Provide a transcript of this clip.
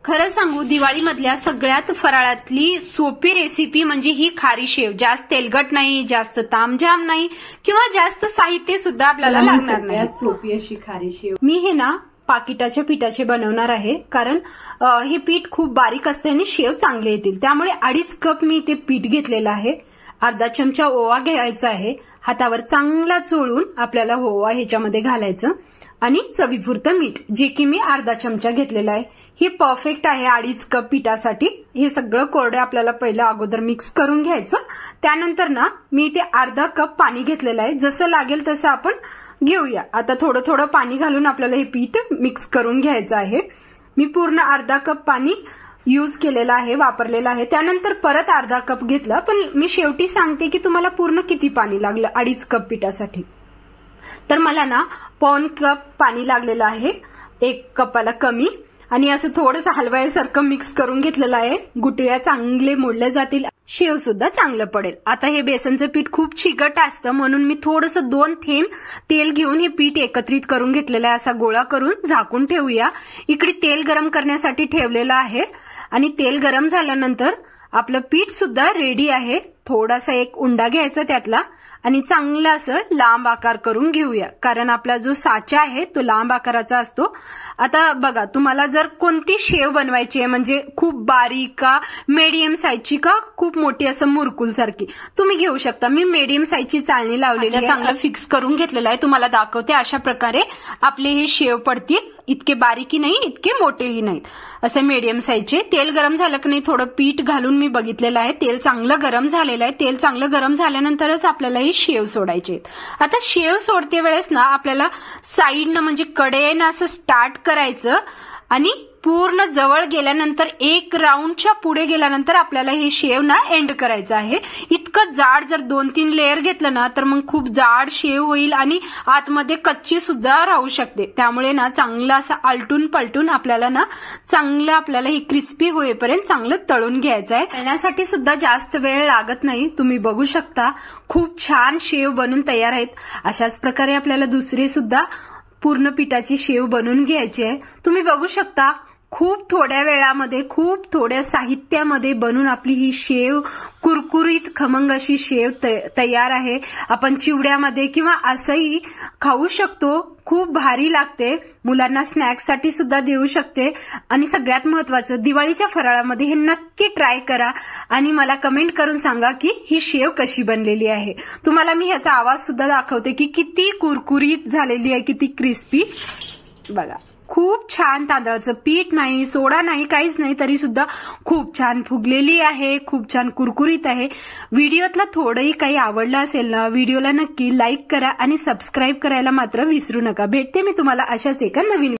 खरं सांगू, दिवाळीमधल्या सगळ्यात फराळातली सोपी रेसिपी म्हणजे ही खारी शेव. जास्त तेलकट नाही, जास्त तामझाम नाही किंवा जास्त साहित्य सुद्धा आपल्याला लागणार नाही. सोपी अशी खारी शेव. मी हे ना पाकिटाच्या पिठाचे बनवणार आहे, कारण हे पीठ खूप बारीक असते आणि शेव चांगले येतील. त्यामुळे 2.5 कप मी ते पीठ घेतलेलं आहे. अर्धा चमचा ओवा घ्यायचा आहे. हातावर चांगला चोळून आपल्याला ओवा ह्याच्यामध्ये घालायचं आणि चवीपुरतं मीठ, जे की मी अर्धा चमचा घेतलेला आहे. हे परफेक्ट आहे 2.5 कप पिठासाठी. हे सगळं कोरडं आपल्याला पहिलं अगोदर मिक्स करून घ्यायचं. त्यानंतर ना मी ते अर्धा कप पाणी घेतलेलं आहे. जसं लागेल तसं आपण घेऊया. आता थोडं थोडं पाणी घालून आपल्याला हे पीठ मिक्स करून घ्यायचं आहे. मी पूर्ण अर्धा कप पाणी यूज केलेलं आहे, वापरलेलं आहे. त्यानंतर परत अर्धा कप घेतला, पण मी शेवटी सांगते की तुम्हाला पूर्ण किती पाणी लागलं 2.5 कप पिठासाठी. तर मला ना 1 कप पाणी लागलेलं आहे, 1 कपाला कमी. आणि असं थोडंसं हलवायसारखं मिक्स करून घेतलेलं आहे. गुटळ्या चांगले मोडल्या जातील, शेव सुद्धा चांगलं पडेल. आता हे बेसनचं पीठ खूप चिकट असतं, म्हणून मी थोडंसं 2 थेंब तेल घेऊन हे पीठ एकत्रित करून घेतलेलं आहे. असा गोळा करून झाकून ठेवूया. इकडे तेल गरम करण्यासाठी ठेवलेलं आहे आणि तेल गरम झाल्यानंतर आपलं पीठ सुद्धा रेडी आहे. थोडासा एक उंडा घ्यायचा त्यातला आणि चांगला असं लांब आकार करून घेऊया, कारण आपला जो साचा आहे तो लांब आकाराचा असतो. आता बघा, तुम्हाला जर कोणती शेव बनवायची आहे, म्हणजे खूप बारीक का मीडियम साईजची का खूप मोठी असं मुरकुल सारखी, तुम्ही घेऊ शकता. मी मीडियम साईजची चाळणी लावलेली आहे, चांगलं फिक्स करून घेतलेलं आहे. तुम्हाला दाखवते अशा प्रकारे आपले हे शेव पडतील. इतके बारीकी नाही, इतके मोठेही नाहीत, असे मीडियम साईजचे. तेल गरम झालं की नाही थोडं पीठ घालून मी बघितलेलं आहे. तेल चांगलं गरम झालेलं आहे. तेल चांगलं गरम झाल्यानंतरच आपल्याला हे शेव सोडायचे आहेत. आता शेव सोडते वेळेस ना आपल्याला साईडनं म्हणजे कडेनं असं स्टार्ट करायचं आणि पूर्ण जवळ गेल्यानंतर 1 राऊंडच्या पुढे गेल्यानंतर आपल्याला हे शेव ना एंड करायचं आहे. इतकं जाड जर 2-3 लेअर घेतलं ना तर मग खूप जाड शेव होईल आणि आतमध्ये कच्ची सुद्धा राहू शकते. त्यामुळे ना चांगलं असं आलटून पलटून आपल्याला ना चांगलं आपल्याला हे क्रिस्पी होईपर्यंत चांगलं तळून घ्यायचं आहे. तळण्यासाठी सुद्धा जास्त वेळ लागत नाही. तुम्ही बघू शकता खूप छान शेव बनून तयार आहेत. अशाच प्रकारे आपल्याला दुसरे सुद्धा पूर्ण पिठाची शेव बनवून घ्यायची आहे. तुम्ही बघू शकता खूप थोड्या वेळामध्ये, खूप थोड्या साहित्यामध्ये बनून आपली ही शेव कुरकुरीत खमंग अशी शेव तयार आहे. आपण चिवड्यामध्ये किंवा असंही खाऊ शकतो. खूप भारी लागते. मुलांना स्नॅक्ससाठी सुद्धा देऊ शकते. आणि सगळ्यात महत्वाचं, दिवाळीच्या फराळामध्ये हे नक्की ट्राय करा आणि मला कमेंट करून सांगा की ही शेव कशी बनलेली आहे. तुम्हाला मी ह्याचा आवाज सुद्धा दाखवते की किती कुरकुरीत झालेली आहे, किती क्रिस्पी. बघा, खूप छान तांदळाचं पीठ नाही, सोडा नाही, काहीच नाही, तरी सुद्धा खूप छान फुगलेली आहे, खूप छान कुरकुरीत आहे. व्हिडिओतला थोडंही काही आवडलं असेल ना, व्हिडिओला नक्की लाईक करा आणि सबस्क्राईब करायला मात्र विसरू नका. भेटते मी तुम्हाला अशाच एका नवीन